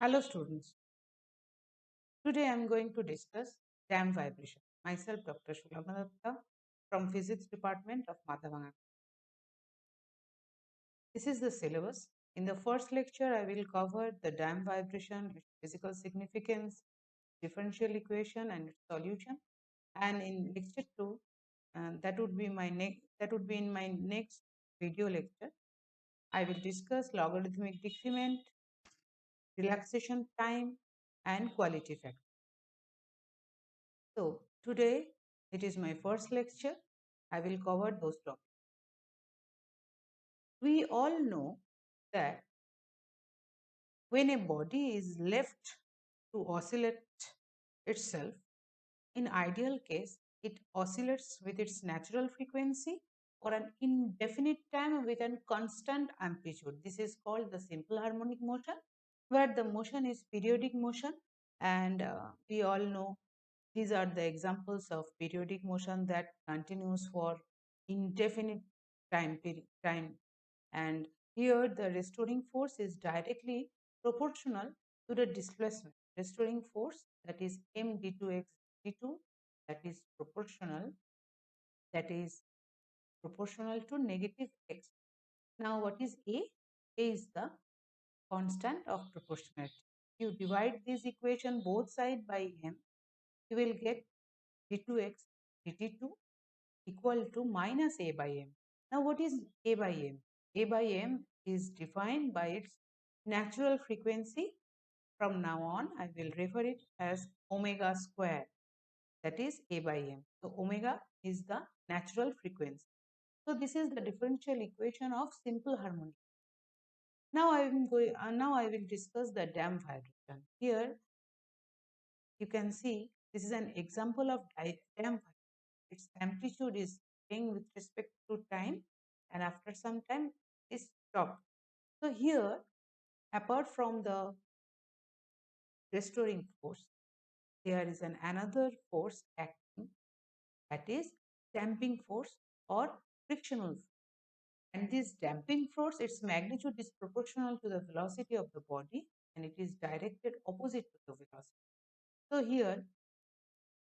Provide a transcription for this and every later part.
Hello students, today I am going to discuss dam vibration. Myself Dr. Sulagna Dutta from Physics Department of Madhavanga. This is the syllabus. In the first lecture I will cover the dam vibration, its physical significance, differential equation and its solution. And in lecture 2 that would be in my next video lecture. I will discuss logarithmic decrement, relaxation time and quality factor. So, today it is my first lecture. I will cover those topics. We all know that when a body is left to oscillate itself, in ideal case, it oscillates with its natural frequency for an indefinite time with a constant amplitude. This is called the simple harmonic motion, where the motion is periodic motion, and we all know these are the examples of periodic motion that continues for indefinite time. And here the restoring force is directly proportional to the displacement. Restoring force, that is m d2x d2, that is proportional to negative x. Now what is A? A is the constant of proportionality. You divide this equation both sides by m, you will get d2x dt2 equal to minus a by m. Now what is a by m? A by m is defined by its natural frequency. From now on, I will refer it as omega square. That is a by m. So omega is the natural frequency. So this is the differential equation of simple harmonic. Now I will discuss the dam vibration. Here you can see this is an example of dam vibration. Its amplitude is changing with respect to time, and after some time is stopped. So here, apart from the restoring force, there is another force acting, that is damping force or frictional force. And this damping force, its magnitude is proportional to the velocity of the body, and it is directed opposite to the velocity. So here,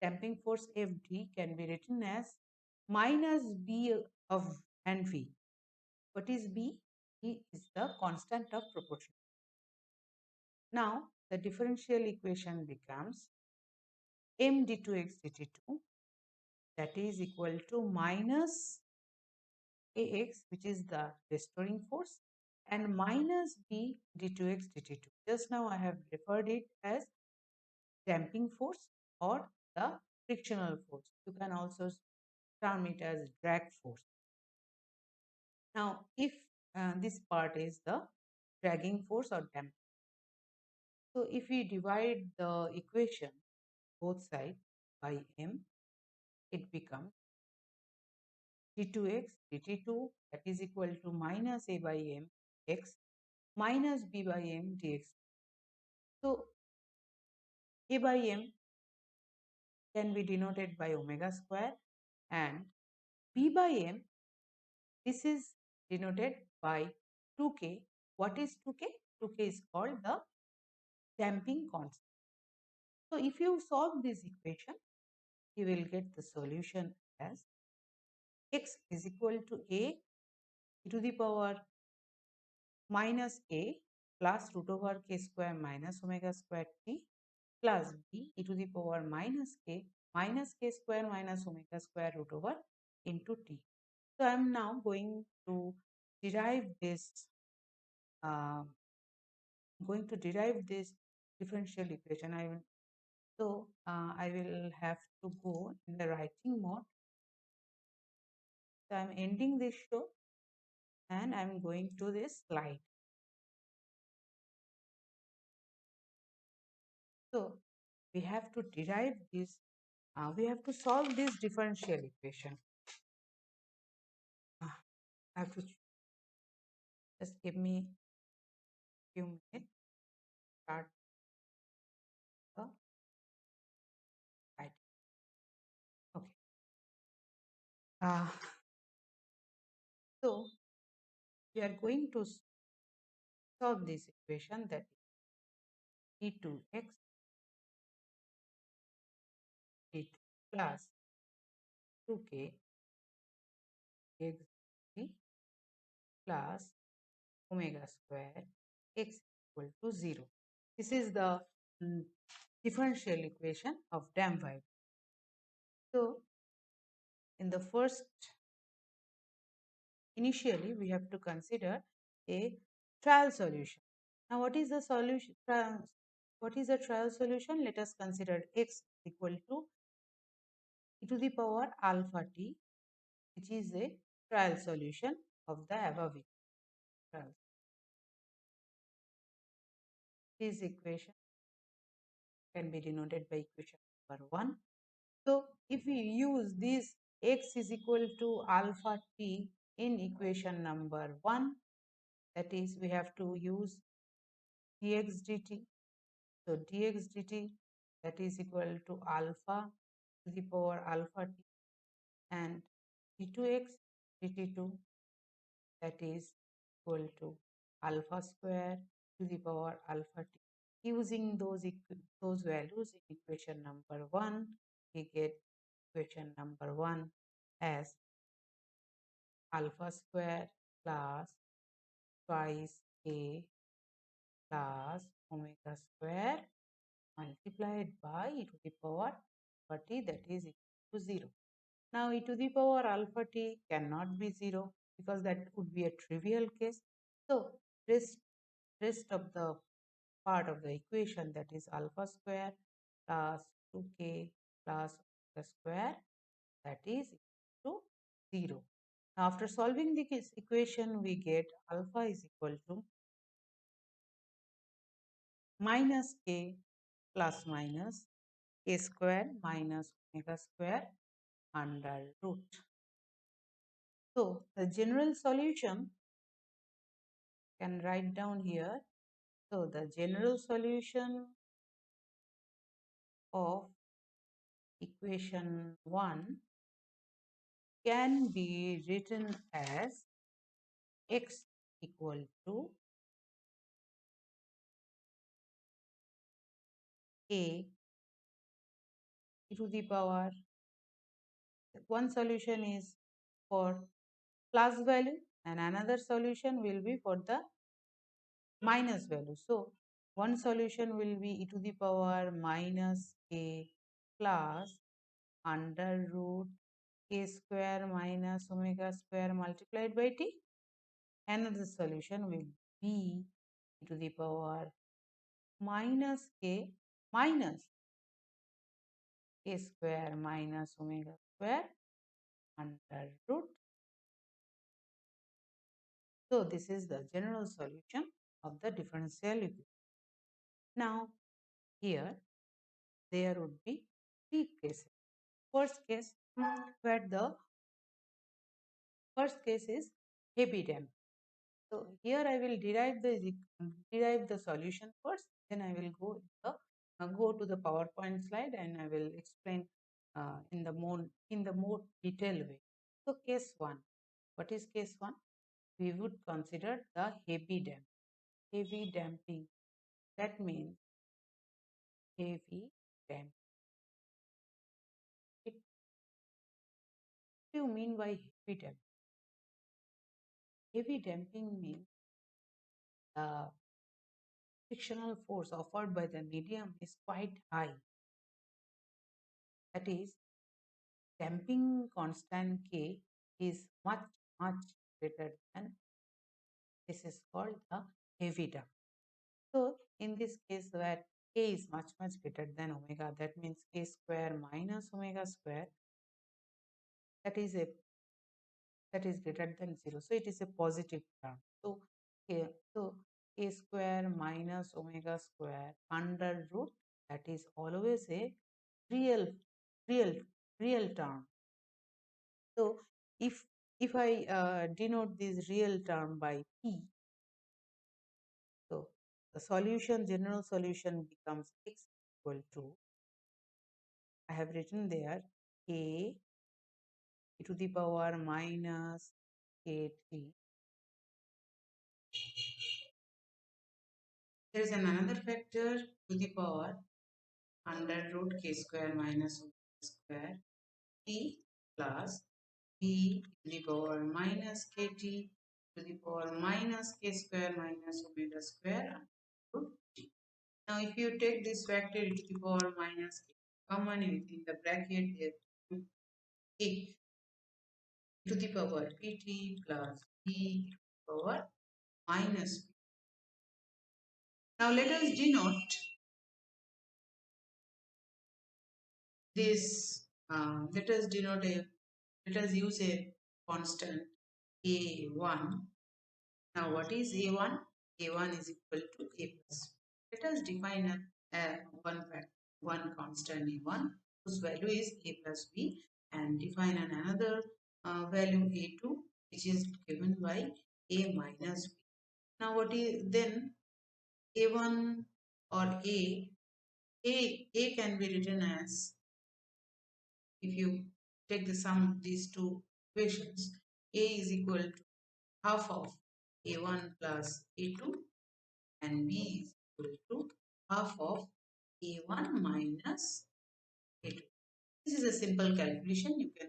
damping force Fd can be written as minus B of and V. What is B? B is the constant of proportion. Now the differential equation becomes m d2x dt2, that is equal to minus ax, which is the restoring force, and minus b d2x dt2. Just now I have referred it as damping force or the frictional force. You can also term it as drag force. Now, if this part is the dragging force or damping. So, if we divide the equation both sides by m, it becomes d2x dt2, that is equal to minus a by m x minus b by m dx. So, a by m can be denoted by omega square, and b by m, this is denoted by 2k. What is 2k? 2k is called the damping constant. So if you solve this equation, you will get the solution as x is equal to a e to the power minus a plus root over k square minus omega square t plus b e to the power minus k square minus omega square root over into t. So I am now going to derive this uh, differential equation. I will have to go in the writing mode. So I'm ending this show and I'm going to this slide. So we have to derive this, we have to solve this differential equation. I have to just give me a few minutes, start the writing. Okay. So we are going to solve this equation, that e2x dt plus 2k x dt plus omega square x equal to 0. This is the mm, differential equation of damped vibration. So, in the first, initially we have to consider a trial solution. Now, what is the solution? What is a trial solution? Let us consider x equal to e to the power alpha t, which is a trial solution of the above trial. This equation can be denoted by equation number 1. So, if we use this x is equal to alpha t in equation number 1, that is we have to use dx dt. So, dx dt that is equal to alpha to the power alpha t, and d2x dt2 that is equal to alpha square to the power alpha t. Using those values in equation number 1, we get equation number 1 as alpha square plus twice a plus omega square multiplied by e to the power alpha t, that is equal to 0. Now e to the power alpha t cannot be 0 because that would be a trivial case. So rest of the part of the equation, that is alpha square plus 2k plus omega square, that is equal to 0. Now after solving this equation, we get alpha is equal to minus k plus minus a square minus omega square under root. So the general solution can write down here. So the general solution of equation 1 can be written as x equal to a e to the power. One solution is for plus value and another solution will be for the minus value. So one solution will be e to the power minus a plus under root a square minus omega square multiplied by t. Another solution will be e to the power minus k minus a square minus omega square under root. So this is the general solution of the differential equation. Now here there would be three cases. First case, where the first case is heavy damping. So here I will derive the solution first. Then I will go to the PowerPoint slide and I will explain in the more detailed way. So case one. What is case one? We would consider the heavy damping. Heavy damping. That means heavy damping. What do you mean by heavy damping? Heavy damping means the frictional force offered by the medium is quite high. That is, damping constant K is much greater than, this is called the heavy damp. So in this case where K is much greater than omega, that means K square minus omega square, that is greater than 0. So it is a positive term. So K square minus omega square under root, that is always a real real real term. So if I denote this real term by P, so the solution, general solution becomes x equal to, I have written there, a e to the power minus kt There is another factor to the power under root k square minus omega square t plus b to the power minus kt to the power minus k square minus omega square under root t. Now, if you take this factor e to the power minus k common within the bracket, there a to the power pt plus b to the power minus b. Now, let us denote this. Let us use a constant a1. Now, what is a1? A1 is equal to a plus. Let us define one constant a1 whose value is a plus b, and define another value a2 which is given by a minus b. Now, what is then a1 or a can be written as, if you take the sum of these two equations, a is equal to half of a1 plus a2 and b is equal to half of a1 minus a2. This is a simple calculation. You can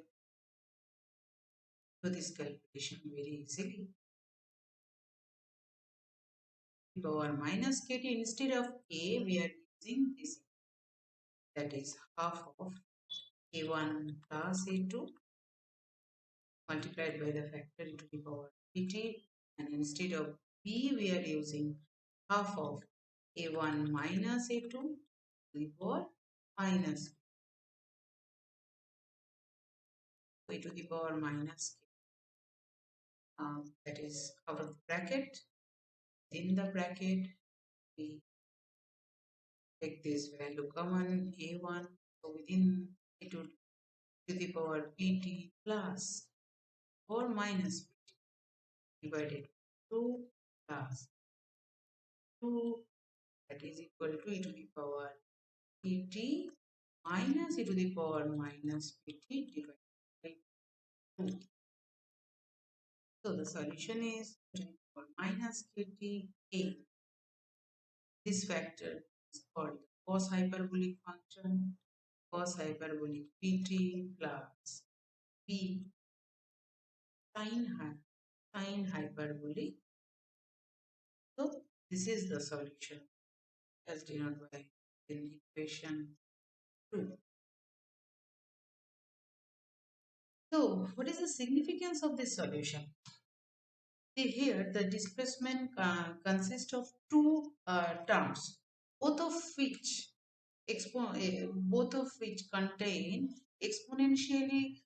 do this calculation very easily. Power minus kt, instead of a we are using this, that is half of a1 plus a2 multiplied by the factor into the power pt, and instead of b we are using half of a1 minus a2 to the power minus a to the power minus k. That is out of the bracket. In the bracket we take this value common a1, so within a to the power pt plus or minus pt divided by 2 plus 2, that is equal to e to the power pt minus e to the power minus pt divided by 2. So the solution is e to the power minus kt a. This factor is called the cos hyperbolic function, cos hyperbolic pt plus p sin hyperbolic. So this is the solution as denoted by in equation 2. So what is the significance of this solution? See here, the displacement consists of two terms, both of which both of which contain exponentially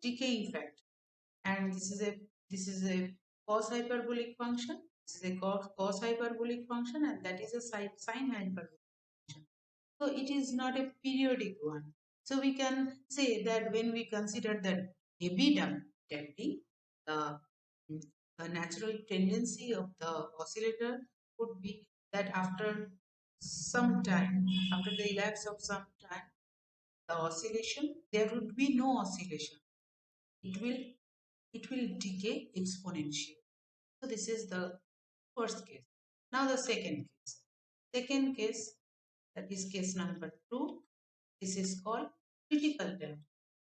decaying factor, and this is a cos hyperbolic function. This is a cos hyperbolic function, and that is a sin hyperbolic function. So it is not a periodic one. So we can say that when we consider that heavy damping, the, the natural tendency of the oscillator would be that after some time, after the elapse of some time, the oscillation, there would be no oscillation. It will decay exponentially. So this is the first case. Now the second case. Second case, that is case number 2. This is called critical damping.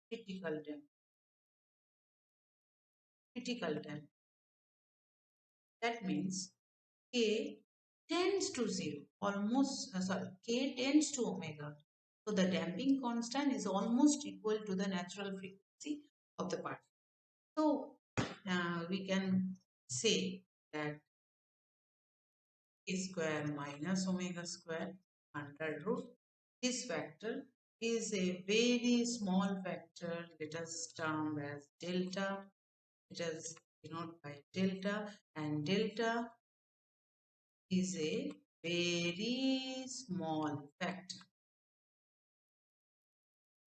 Critical damping. Critical damping. That means K tends to 0, almost, K tends to omega. So the damping constant is almost equal to the natural frequency of the particle. So we can say that k square minus omega square under root. This factor is a very small factor. Let us term as delta. Let us denote by delta, and delta is a very small factor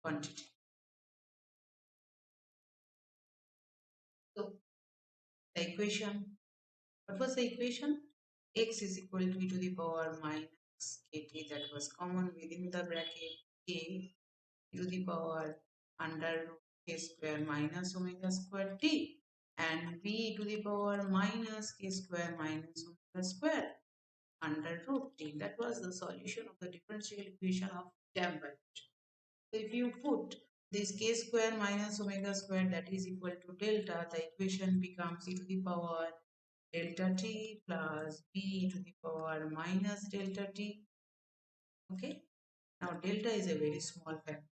quantity. So the equation, what was the equation? X is equal to e to the power minus kt, that was common within the bracket, k e to the power under root k square minus omega square t, and b to the power minus k square minus omega square under root t. That was the solution of the differential equation of damp vibration. So if you put this k square minus omega square that is equal to delta, the equation becomes e to the power delta t plus b to the power minus delta t. Okay. Now delta is a very small factor.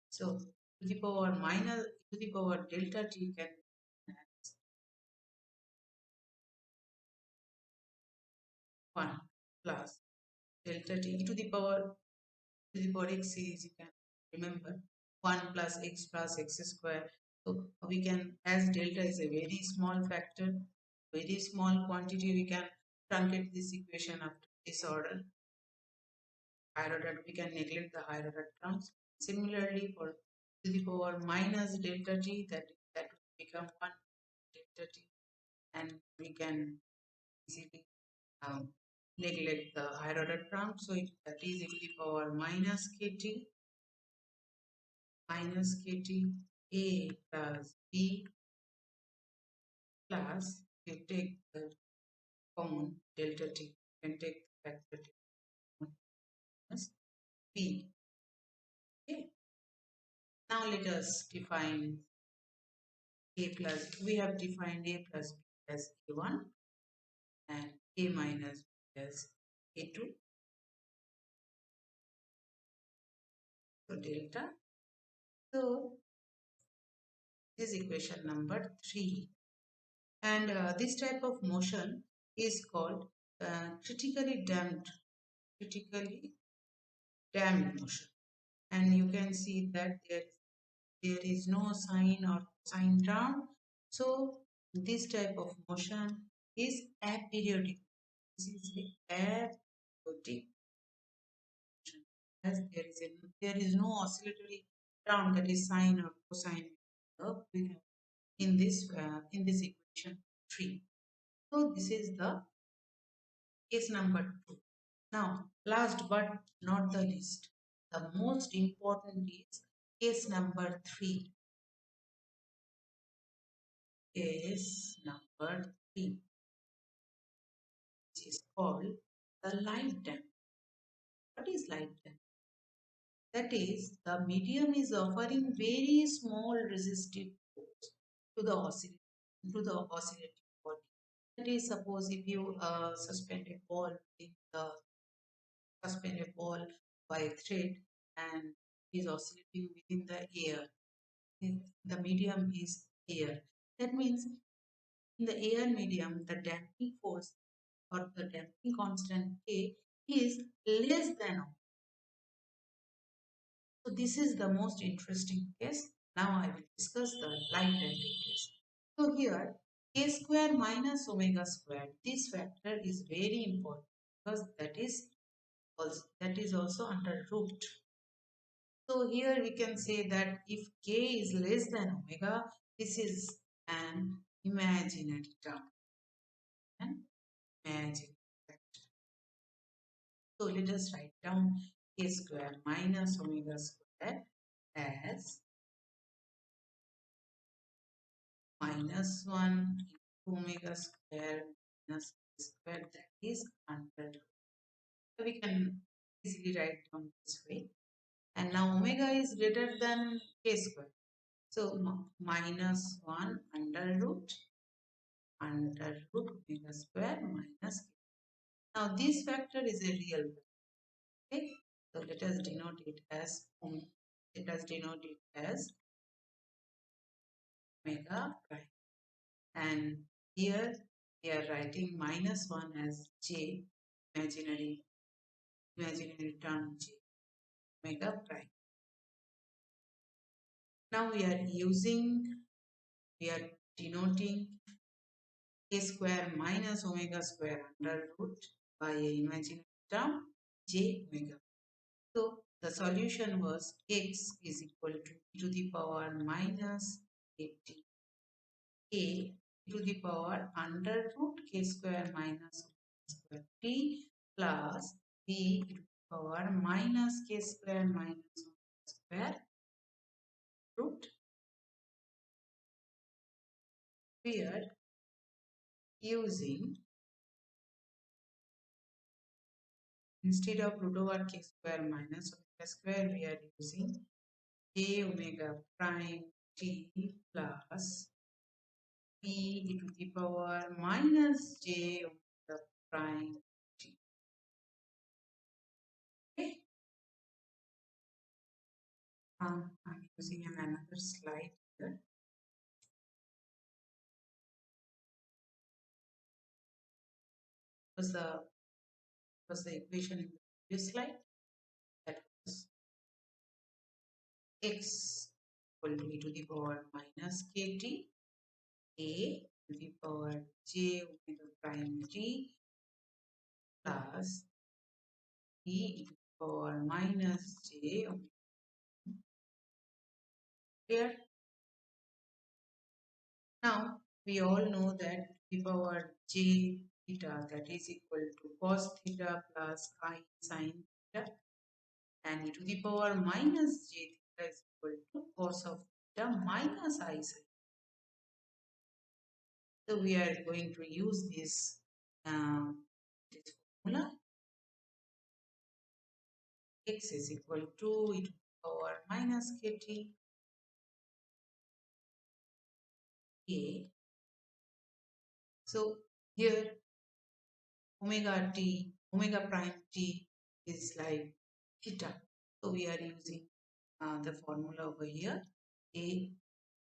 So to the power minus to the power delta t can be 1 plus delta t to the power x series, you can remember 1 plus x square. So we can, as delta is a very small factor, very small quantity, we can truncate this equation up to this order. Higher order, we can neglect the higher order terms. Similarly, for to the power minus delta t, that will become 1 delta t, and we can easily um, neglect the higher order term. So that is e to the power minus kt a plus b plus, you take the common delta t, you can take the factor t minus b. Okay. Now let us define a plus. We have defined a plus b as a1 and a minus b as a2. So delta. So this is equation number 3. And this type of motion is called critically damped motion. And you can see that there is no sine or cosine term. So this type of motion is aperiodic. This is a aperiodic motion, as there is no oscillatory term, that is sine or cosine in this equation 3. So this is the case number 2. Now, last but not the least, the most important is case number 3. Case number 3, which is called the light damp. What is light damp? That is, the medium is offering very small resistive force to the oscillating body. That is, suppose if you suspend a ball by a thread and is oscillating within the air. The medium is air. That means in the air medium, the damping force or the damping constant K is less than omega. So this is the most interesting case. Now I will discuss the light damping case. So here K square minus omega square, this factor is very important because that is also under root. So here we can say that if k is less than omega, this is an imaginary term. An imaginary factor. So let us write down k square minus omega square as minus 1 into omega square minus k square, that is under root. So we can easily write down this way. And now omega is greater than k square. So minus 1 under root omega square minus k. Now this factor is a real factor. Okay, so let us denote it as omega prime. And here we are writing minus 1 as j, imaginary term j, omega prime. Now we are denoting k square minus omega square under root by a imaginary term j omega. So the solution was x is equal to e to the power minus 80 a to the power under root k square minus square t plus b to the power minus k square minus square root. We are using Instead of root over k square minus omega square, we are using j omega prime t plus p e to the power minus j omega prime t. Okay. I'm using another slide here. Was the was the equation in the previous slide? That was x equal to e to the power minus kt a to the power j omega prime t plus e to the power minus j omega. Here, now we all know that e power j theta, that is equal to cos theta plus I sin theta, and e to the power minus j theta is equal to cos of theta minus I sin. So we are going to use this formula. X is equal to e to the power minus kt a. So here omega prime t is like theta. So we are using the formula over here. A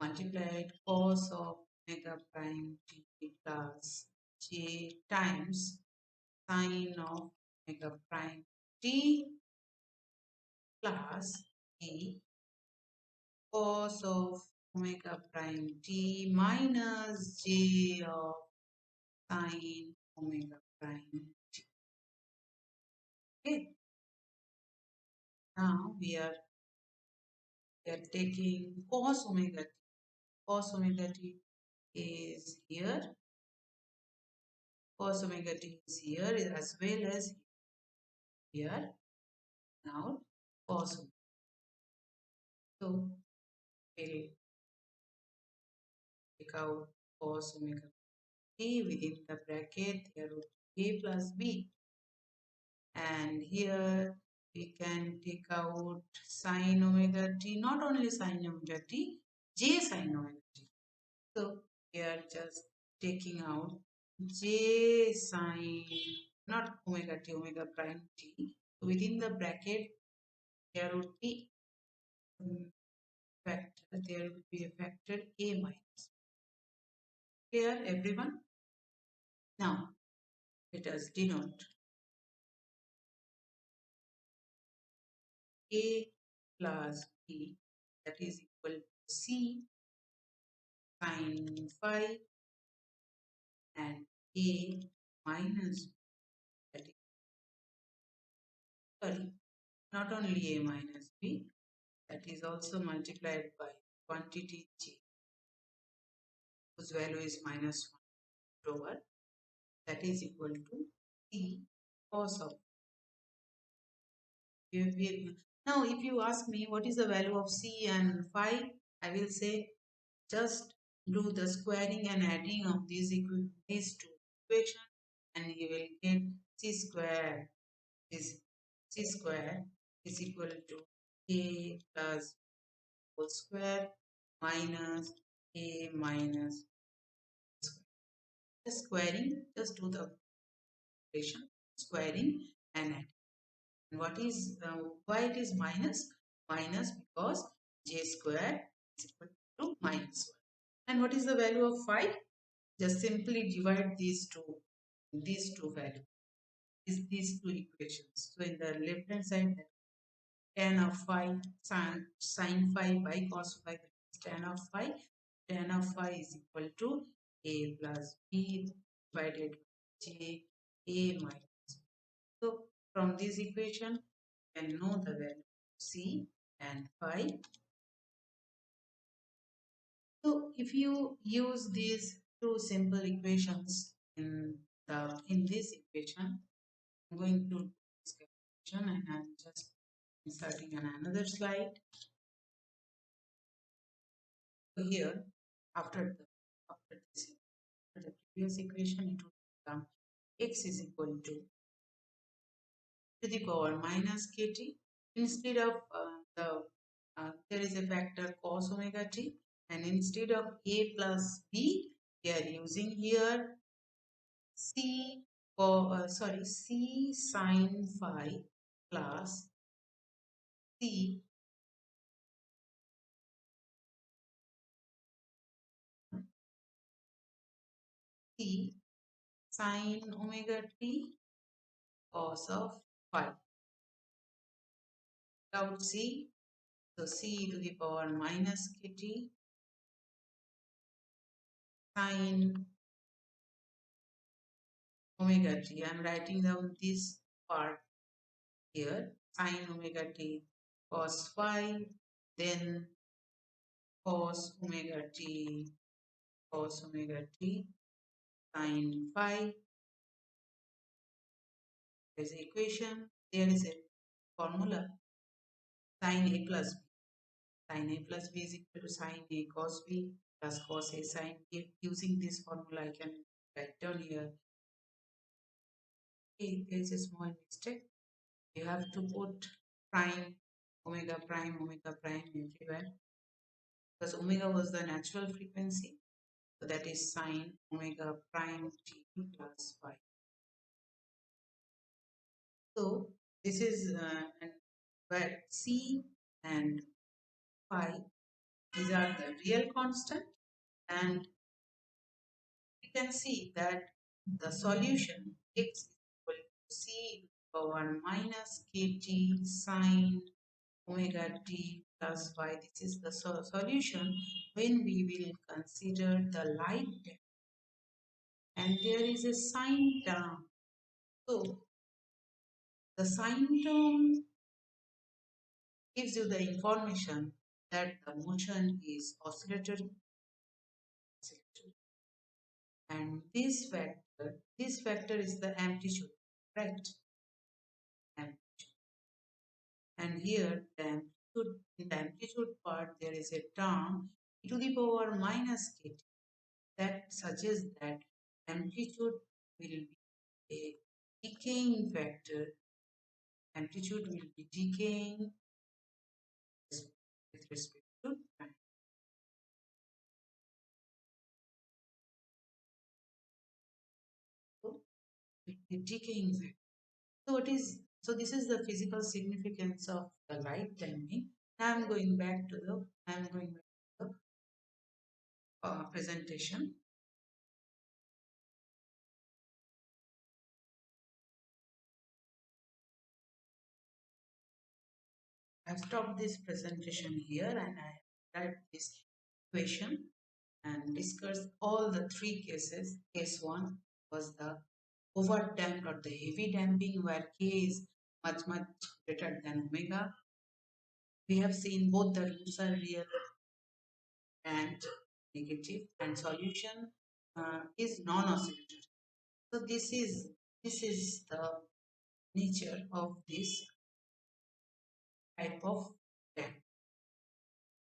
multiplied cos of omega prime t plus j times sine of omega prime t plus a cos of omega prime t minus j of sine omega prime t. Okay, now we are taking cos omega t. Cos omega t is here. Cos omega t is here as well as here. Now cos. So we'll take out cos omega t within the bracket. There would be a plus b. And here we can take out sine omega t, not only sine omega t, j sine omega t. So we are just taking out j sine, not omega t, omega prime t. Within the bracket, there would be a factor a minus. Clear, everyone? Now let us denote a plus b, that is equal to c sine phi, and a minus, that is, sorry, not only a minus b, that is also multiplied by quantity j, whose value is minus 1 over, that is equal to c cos of. Now if you ask me what is the value of c and phi, I will say just do the squaring and adding of these two equations, and you will get c square is equal to a plus whole square minus a minus square. Just squaring, just do the equation, squaring and add. And what is why it is minus? Minus because j square is equal to minus 1. And what is the value of phi? Just simply divide these two values, these two equations. So in the left hand side, tan of phi sin phi by cos phi, tan of phi. Tan of phi is equal to a plus b divided by j a minus. So from this equation, you can know the value of c and phi. So if you use these two simple equations in this equation, I'm going to this calculation, and I'm just inserting on another slide. So here, after the previous equation, it would become x is equal to to the power minus kt. Instead of there is a factor cos omega t, and instead of a plus b, we are using here c c sine phi plus c c sine omega t cos of phi without c. So c to the power minus kt sine omega t. I'm writing down this part here, sine omega t cos phi, then cos omega t sine phi. There's an equation. There is a formula sine a plus b. Sine a plus b is equal to sine a cos b plus cos a sine a. Using this formula, I can write down here. Okay, there is a small mistake. You have to put prime, omega prime everywhere, because omega was the natural frequency. So that is sine omega prime t plus phi. So this is where c and phi, these are the real constant, and we can see that the solution x is equal to c to the power minus kt sine omega t plus phi. This is the solution when we will consider the light depth, and there is a sine term. So the sine term gives you the information that the motion is oscillatory, and this factor is the amplitude, right? And here in the amplitude part, there is a term e to the power minus kt that suggests that amplitude will be a decaying factor. Amplitude will be decaying with respect to time. So it will be decaying factor. So this is the physical significance of the light timing. Now I'm going back to the presentation. I've stopped this presentation here, and I write this equation and discuss all the three cases. Case 1 was the overdamped or the heavy damping, where k is much greater than omega. We have seen both the roots are real and negative, and solution is non-oscillatory. So this is the nature of this type of damp.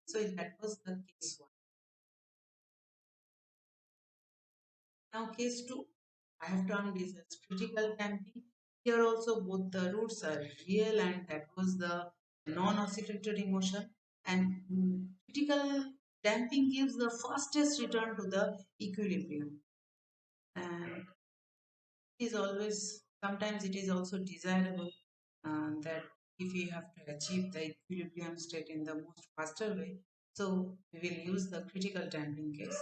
So that was the case 1. Now case 2, I have termed this as critical damping. Here also both the roots are real, and that was the non-oscillatory motion. And critical damping gives the fastest return to the equilibrium. And is always, sometimes it is also desirable that if we have to achieve the equilibrium state in the most faster way, so we will use the critical damping case.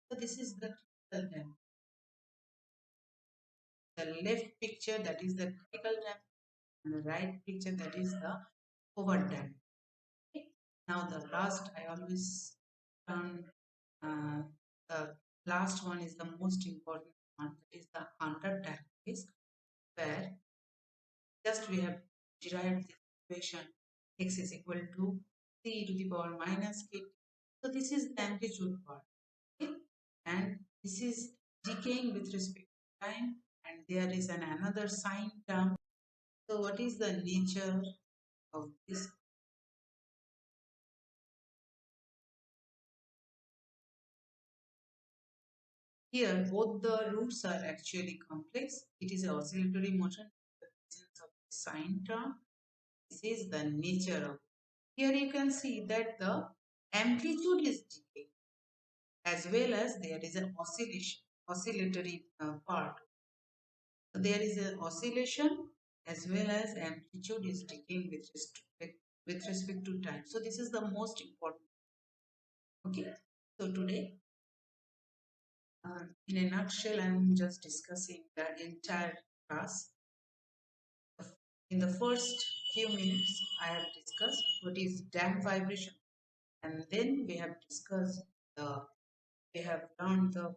So this is the critical damping. The left picture, that is the critical damping, and the right picture, that is the over damping. Okay. Now the last, I always turn the last one is the most important one, that is the under damping case, where just we have derived this equation x is equal to c to the power minus k. So this is the amplitude part. Okay? And this is decaying with respect to time, and there is another sine term. So what is the nature of this? Here both the roots are actually complex. It is an oscillatory motion in the presence of sine term. This is the nature of. Here you can see that the amplitude is decaying as well as there is an oscillatory part. So there is an oscillation as well as amplitude is decaying with respect to time. So this is the most important. Okay. So today, in a nutshell, I'm just discussing the entire class. In the first few minutes, I have discussed what is damp vibration, and then we have learned the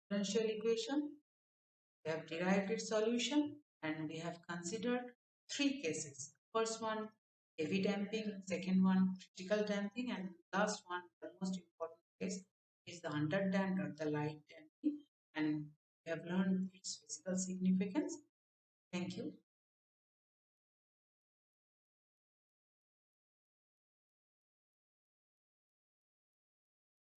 differential equation. We have derived its solution, and we have considered three cases. First one, heavy damping. Second one, critical damping, and last one, the most important case, is the underdamped or the light damping. And we have learned its physical significance. Thank you.